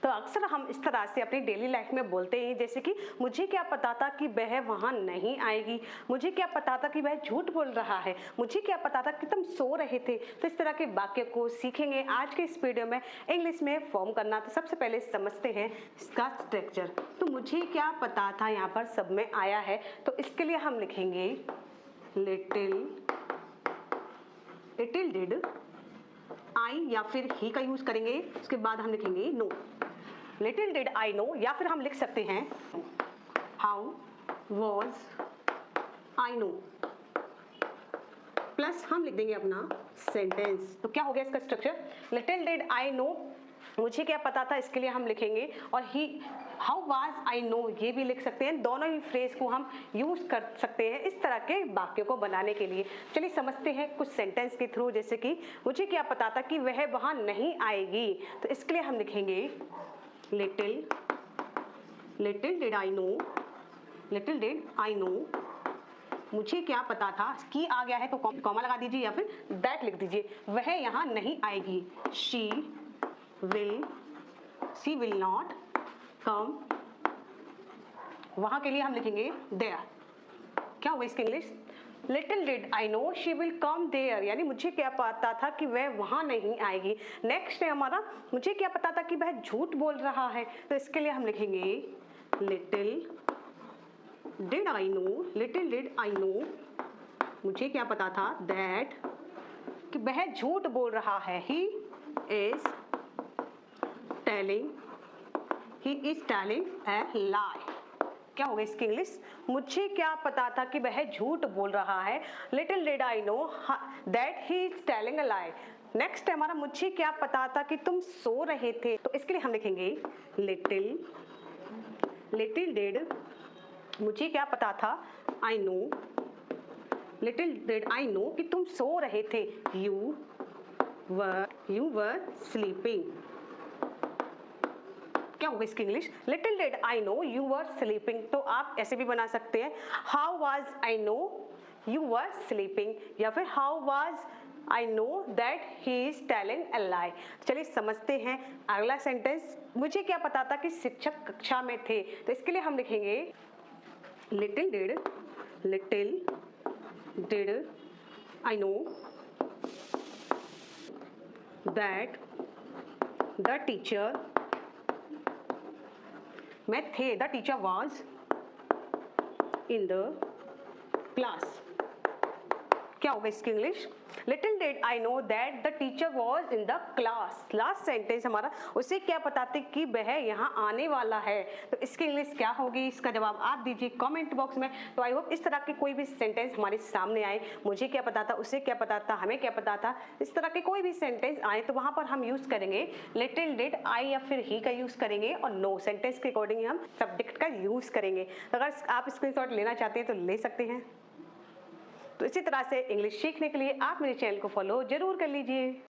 तो अक्सर हम इस तरह से अपनी डेली लाइफ में बोलते हैं, जैसे कि मुझे क्या पता था कि वह वहां नहीं आएगी, मुझे क्या पता था कि वह झूठ बोल रहा है, मुझे क्या पता था कि तुम सो रहे थे। तो इस तरह के वाक्य को सीखेंगे आज के इस वीडियो में इंग्लिश में फॉर्म करना। तो सबसे पहले समझते हैं इसका स्ट्रक्चर। तो मुझे क्या पता था यहाँ पर सब में आया है, तो इसके लिए हम लिखेंगे लिटिल डिड आई, या फिर ही का यूज करेंगे। उसके बाद हम लिखेंगे no, little did I know, या फिर हम लिख सकते हैं how was I know, plus हम लिख देंगे अपना सेंटेंस। तो क्या हो गया इसका structure, little did I no, मुझे क्या पता था, इसके लिए हम लिखेंगे, और ही हाउ वाज आई नो ये भी लिख सकते हैं। दोनों ही फ्रेज को हम यूज कर सकते हैं इस तरह के वाक्यों को बनाने के लिए। चलिए समझते हैं कुछ सेंटेंस के थ्रू, जैसे कि मुझे क्या पता था कि वह वहां नहीं आएगी। तो इसके लिए हम लिखेंगे little did I know, little did I no, मुझे क्या पता था, की आ गया है तो कॉमा लगा दीजिए या फिर दैट लिख दीजिए, वह यहाँ नहीं आएगी। शी विल नॉट कम, वहां के लिए हम लिखेंगे देयर। क्या हुआ इसकी English, little did I know she will come there, यानी मुझे क्या पता था कि वह वहां नहीं आएगी। नेक्स्ट है हमारा, मुझे क्या पता था कि वह झूठ बोल रहा है। तो इसके लिए हम लिखेंगे लिटिल डिड आई नो, मुझे क्या पता था दैट कि वह झूठ बोल रहा है। ही इज टेलिंग ए लाई। क्या होगा इसकी इंग्लिश, मुझे क्या पता था कि वह झूठ बोल रहा है। Little did I know that he is telling a lie. Next है हमारा, मुझे क्या पता था कि तुम सो रहे थे। तो इसके लिए हम लिखेंगे लिटिल डिड, मुझे क्या पता था, I know, little did I know कि तुम सो रहे थे। You were sleeping. क्या होगा इसकी English, little did I know you were sleeping. तो आप ऐसे भी बना सकते हैं, how was I know you were sleeping, या फिर how was I know that he is telling a lie. चलिए समझते हैं अगला सेंटेंस, मुझे क्या पता था कि शिक्षक कक्षा में थे। तो इसके लिए हम लिखेंगे little did I know that the teacher में थे, the teacher was in the class. क्या होगा इसकी English, little did I know that the teacher was in the class. Last sentence हमारा, उसे क्या पता था कि वह यहाँ आने वाला है। तो इसकी इंग्लिश क्या होगी, इसका जवाब आप दीजिए कमेंट बॉक्स में। तो आई होप इस तरह के कोई भी सेंटेंस हमारे सामने आए, मुझे क्या पता था, उसे क्या पता था, हमें क्या पता था, इस तरह के कोई भी सेंटेंस आए तो वहां पर हम यूज करेंगे लिटिल डिड आई या फिर ही का यूज करेंगे, और नो सेंटेंस के अकॉर्डिंग हम सब्जेक्ट का यूज करेंगे। तो अगर आप स्क्रीनशॉट लेना चाहते हैं तो ले सकते हैं। तो इसी तरह से इंग्लिश सीखने के लिए आप मेरे चैनल को फॉलो जरूर कर लीजिए।